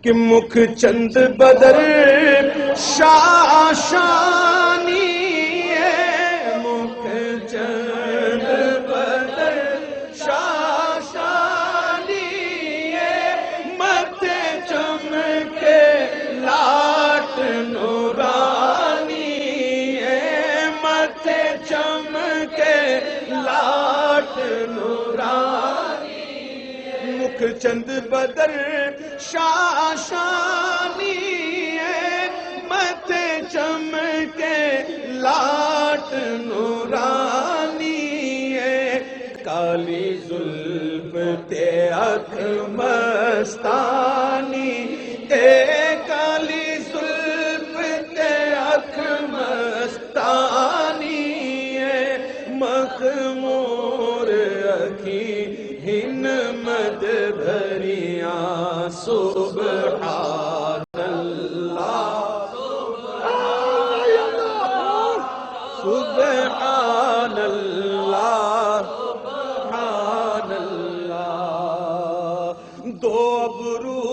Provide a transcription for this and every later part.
کہ مکھ چند بدر شاشانی ہے، مکھ چند بدر شاشانی ہے، متھے چمکے لاٹ نورانی ہے، متھے چمکے لاٹ نورانی، مکھ چند بدر شاشانی ہے، متھے چمکے لاٹ نورانی ہے، کالی زلف تے اکھ مستانی، کالی زلف تے اکھ مستانی ہے، مخمور اکھی ہن مد بھریاں، سبحان اللہ سبحان اللہ سبحان اللہ، دو ابرو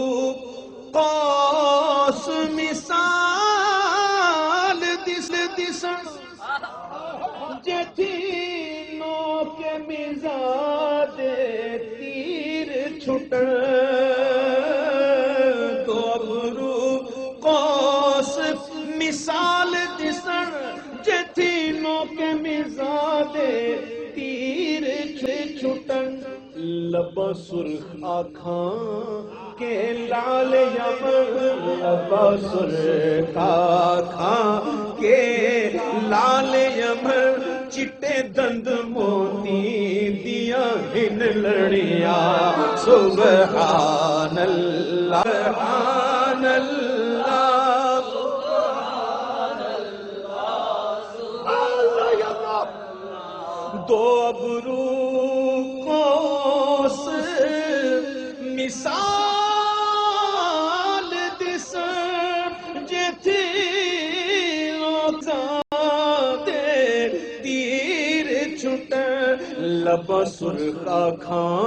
قوس مثال دس دسن جتھی نو کے مزاد تیر چھٹن، دو ابرو قوس مثال دسن جتھی نو کے مزاد تیر چھٹن، لبا سرخ آکھاں کے لال یمن، لبا سرخ آکھاں کے لال یمن، چٹے دند موتی دیا ہن لڑیاں، سبحان اللہ سبحان اللہ سبحان اللہ، دو ابرو قوس مثال دس جتھی تیر چھٹ، لب سرخ آکھاں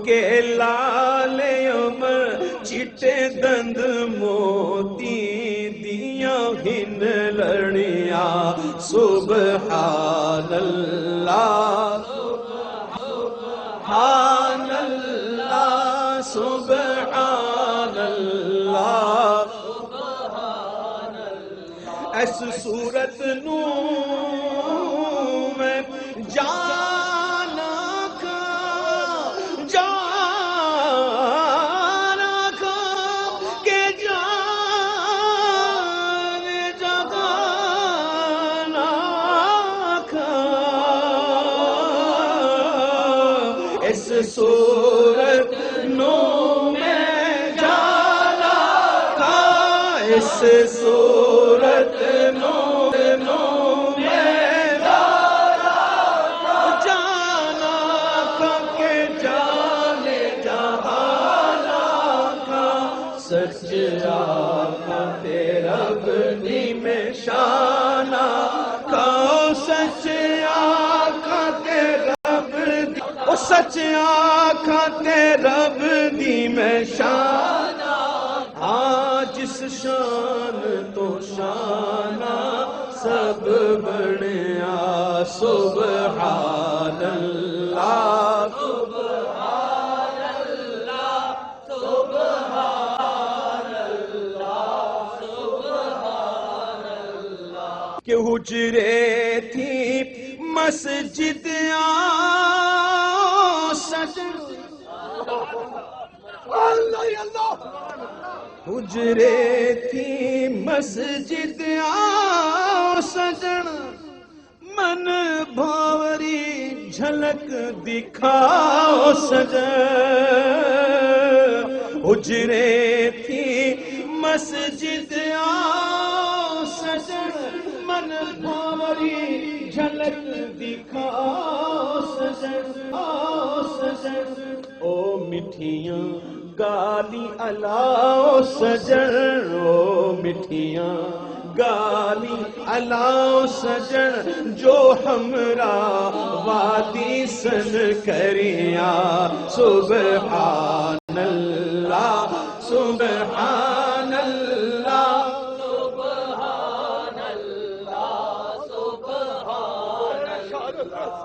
کے لال عمر، چٹے دند موتی دیاں ہن لڑیاں، سبحان اللہ سبحان اللہ سبحان اللہ، اس صورت نو میں جانا کھا کہ جان جگانا کھا، اس صورت نو میں جانا کھا، اس صورت نو میں جانا کھا کہ جانے جہانا کھا، سچ آقا تیرا بنی میں شانہ کھا، سچ آقا تیرا بنی، او سچ آقا تیرا بنی میں شانہ، جس شان تو شانہ سب بڑیا، سبحان اللہ سبحان اللہ سبحان اللہ سبحان اللہ، کہ حجرے تھی مسجد سجن، اللہ حجرے تھی مسجد سجن، من بھاوری جھلک دکھاؤ سجن، حجرے تھی مسجد سجن، من بھاوری جھلک دکھاؤ سجن، او مٹھیاں گالی الاؤ سجن، او مٹھیاں گالی الاؤ سجن، جو ہمراہ وادی سن کریاں، سبحان اللہ سبحان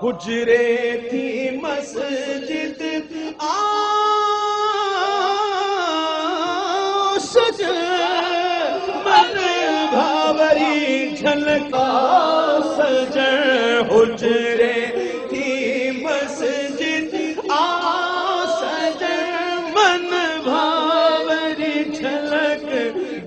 حجرے تھی مسجد سجن من بھاوری جھلکا سجن حجرے تھی مسجد سجن من بھاوری جھلک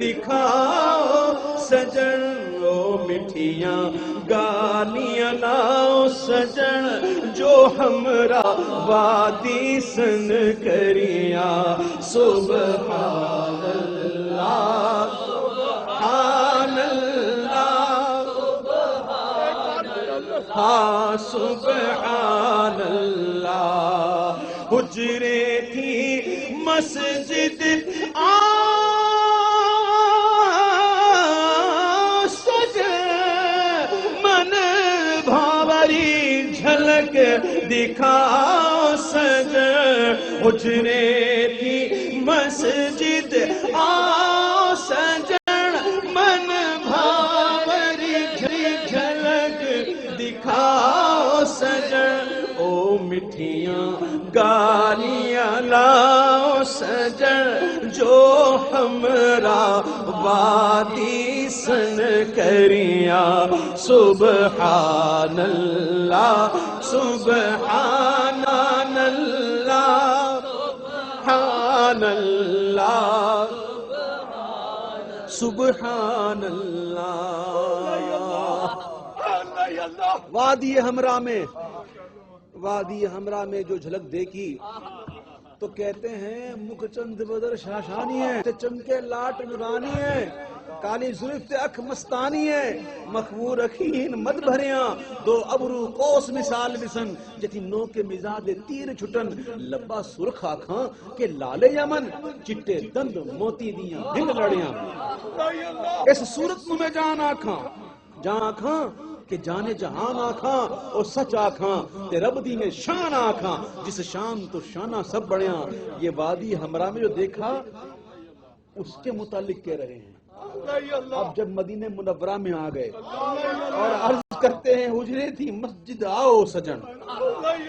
دکھاؤ سجن او مٹھیاں گالیاں لاؤ سجن جو ہمرا وادی سن کریا سبحان اللہ سبحان اللہ ہاں سبحان اللہ حجرے تھی مسجد جھلک دکھاؤ سجن حجرے تھی مسجد سجن من بھاوری جھلک دکھاؤ سجن او مٹھیاں گالیاں لاؤ سجن جو ہمرا وادی سن کریا سبحان اللہ سبحان اللہ سبحان اللہ سبحان اللہ وادی ہمراہ میں جو جھلک دیکھی تو کہتے ہیں مکھ چند بدر شاشانی ہے چمکے لاٹ نورانی ہے کالی زلف اکھ مستانی ہے مخمور اکھین مد بھریاں دو ابرو قوس مثال بسن جتی نو کے مزاج تیر چھٹن لبا سرخ آکھاں کہ لال یمن چٹے دند موتی دیاں ہند لڑیاں اس صورت میں جان آکھاں کہ جانے جہان آکھاں اور سچ آکھاں تے رب دی میں شان آکھاں جس شان تو شانہ سب بڑیاں یہ وادی ہمراہ میں جو دیکھا اس کے متعلق کہہ رہے ہیں اب جب مدینہ منورہ میں آ گئے اور عرض کرتے ہیں حجرے تھی مسجد آؤ سجن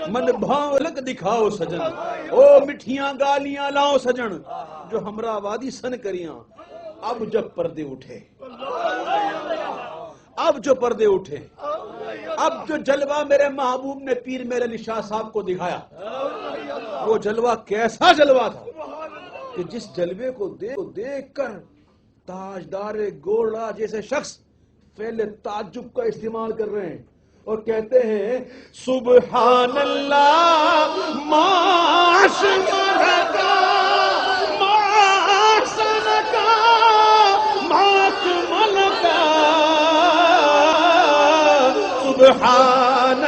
من بھاولک دکھاؤ سجن او مٹھیاں گالیاں لاؤ سجن جو ہمراہ وادی سن کریاں اب جب پردے اٹھے اب جو جلوہ میرے محبوب نے پیر میرے علی شاہ صاحب کو دکھایا وہ جلوہ کیسا جلوہ تھا کہ جس جلوے کو دیکھ کر تاجدار گوڑا جیسے شخص فعل تعجب کا استعمال کر رہے ہیں اور کہتے ہیں سبحان اللہ معاشرکا معاشرکا معاشرکا سبحان